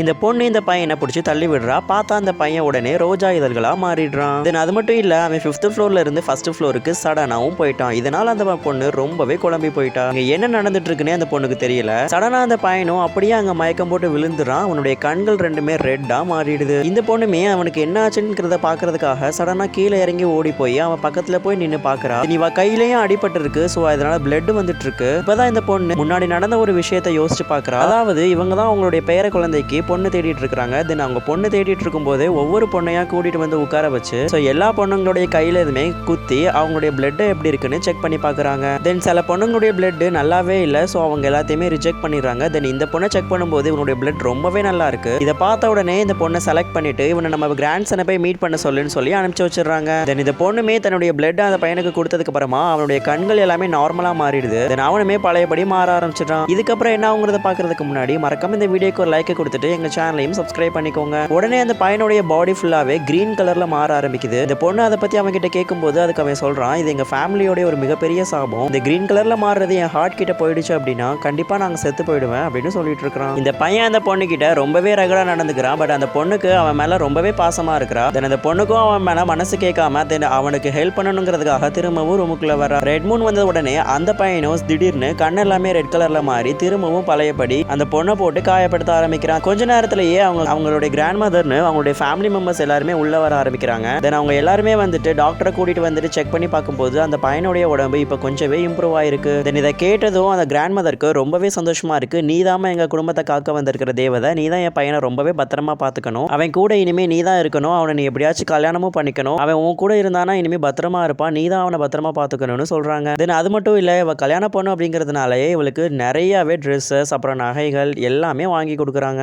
இந்த பொண்ணு இந்த பையனை பிடிச்சி தள்ளி விடுறா. பார்த்தா அந்த பையன் உடனே ரோஜா இதழ்களா மாறிடுறான். தென் அது மட்டும் இல்ல, அவன் 5th ஃப்ளோர்ல இருந்து 1st ஃப்ளோருக்கு சடனாவும் போயிட்டான். இதனால அந்த பொண்ணு ரொம்பவே குழம்பி போயிட்டா. இங்க என்ன நடந்துட்டு இருக்குன்னே அந்த பொண்ணுக்கு தெரியல. சடனா அந்த பையனும் அப்படியே அங்க மயக்கம் போட்டு விழுந்துறான். அவனுடைய கண்கள் ரெண்டுமே ரெட்டா மாறிடுது. இந்த பொண்ணுமே அவனுக்கு என்ன ஆச்சுங்கிறத பாக்குறதுக்காக சடனா கீழே இறங்கி ஓடி போய் அவன் பக்கத்துல போய் நின்னு பாக்குறா. இவ கையிலயும் அடிபட்டு இருக்கு. சோ அதனால பிளட் வந்துட்டு இருக்கு. இப்பதான் இந்த பொண்ணு முன்னாடி நடந்த ஒரு விஷயத்தை யோசிச்சு பாக்குறா. அதாவது இவங்க தான் அவங்களுடைய பேர குழந்தைக்கு பொண்ணு தேடிட்டு இருக்காங்க. தென் அவங்க பொண்ணு தேடிட்டு இருக்கும் போதே ஒவ்வொரு பொண்ணையா கூட்டிட்டு வந்து உட்கார வச்சு எல்லா பொண்ணுங்களுடைய கையில எதுவுமே குத்தி அவங்களுடைய பிளட் எப்படி இருக்குன்னு செக் பண்ணி பாக்குறாங்க. தென் சில பொண்ணுங்களுடைய பிளட் நல்லாவே இல்ல. சோ அவங்க எல்லாத்தையுமே ரிஜெக்ட் பண்ணிடுறாங்க. தென் இந்த பொண்ணை செக் பண்ணும்போது இவனுடைய பிளட் ரொம்பவே நல்லா இருக்கு. இதை பார்த்த உடனே இந்த பொண்ணை செலக்ட் பண்ணிட்டு இவனை நம்ம கிராண்ட் சனை போய் மீட் பண்ண சொல்லுன்னு சொல்லி அனுப்பிச்சு வச்சிடறாங்க. தென் இந்த பொண்ணுமே தன்னுடைய பிளட் அந்த பையனுக்கு கொடுத்ததுக்கு அப்புறமா அவனுடைய கண்கள் எல்லாமே நார்மலா மாறிடுது. தென் அவனுமே பழையபடி மாற ஆரம்பிச்சிட்டான். இதுக்கப்புறம் என்ன ஆகுங்கிறத பாக்குறதுக்கு முன்னாடி மறக்காம இந்த வீடியோக்கு ஒரு லைக் கொடுத்துட்டு எங்க சேனலையும் சப்ஸ்கிரைப் பண்ணிக்கோங்க. உடனே அந்த பையனுடைய பாடி ஃபுல்லாவே கிரீன் கலர்ல மாற ஆரம்பிக்குது. இந்த பொண்ணு அதை பத்தி அவன் கிட்ட கேட்கும்போது அதுக்கு அவன் சொல்றான், இது எங்க ஃபேமிலியோட ஒரு மிகப்பெரிய சாபம். இந்த கிரீன் கலர்ல மாறுறது என் ஹார்ட் கிட்ட போயிடுச்சு அப்படின்னா கண்டிப்பா நாங்க செத்து போயிடுவேன் அப்படின்னு சொல்லிட்டு இருக்கான். இந்த பையன் அந்த பொண்ணு கிட்ட ரொம்பவே ரகடா நடந்துக்கிறான். பட் அந்த பொண்ணுக்கு அவன் மேல ரொம்பவே பாசமா இருக்கிறா. தென் அந்த பொண்ணுக்கும் அவன் மேல மனசு கேட்காம தென் அவனுக்கு ஹெல்ப் பண்ணணுங்கிறதுக்காக திரும்பவும் ரூமுக்குள்ள வர. ரெட் மூன் வந்த உடனே அந்த பையனும் திடீர்னு கண்ணு எல்லாமே ரெட் கலர்ல மாறி திரும்பவும் பழையபடி அந்த பொண்ணை போட்டு காயப்படுத்த ஆரம்பிக்கிறான். கொஞ்ச நேரத்திலேயே அவங்களுடைய கிராண்ட் மதர்னு அவங்களுடைய ஃபேமிலி மெம்பர்ஸ் எல்லாருமே உள்ள வர ஆரம்பிக்கிறாங்க. தென் அவங்க எல்லாருமே வந்துட்டு டாக்டரை கூட்டிட்டு வந்துட்டு செக் பண்ணி பார்க்கும்போது அந்த பையனுடைய உடம்பு இப்ப கொஞ்சமே இம்ப்ரூவ் ஆயிருக்கு. தென் இதை கேட்டதும் அந்த கிராண்ட் மதருக்கு ரொம்பவே சந்தோஷமா இருக்கு. நீதாம எங்க குடும்பத்தை காக்க வந்திருக்கிற தேவதை, நீதான் என் பையனை ரொம்பவே பத்திரமா பாத்துக்கணும். அவன் கூட இனிமே நீதான் இருக்கணும். அவனை நீ எப்படியாச்சும் கல்யாணமும் பண்ணிக்கணும். அவன் உன் கூட இருந்தானா இனிமே பத்திரமா இருப்பான். நீதான் அவனை பத்திரமா பாத்துக்கணும்னு சொல்றாங்க. தென் அது மட்டும் இல்ல, இவ கல்யாணம் பண்ணும் அப்படிங்கிறதுனாலே இவளுக்கு நிறையவே ட்ரெஸ்ஸஸ் அப்புறம் நகைகள் எல்லாமே வாங்கி கொடுக்குறாங்க.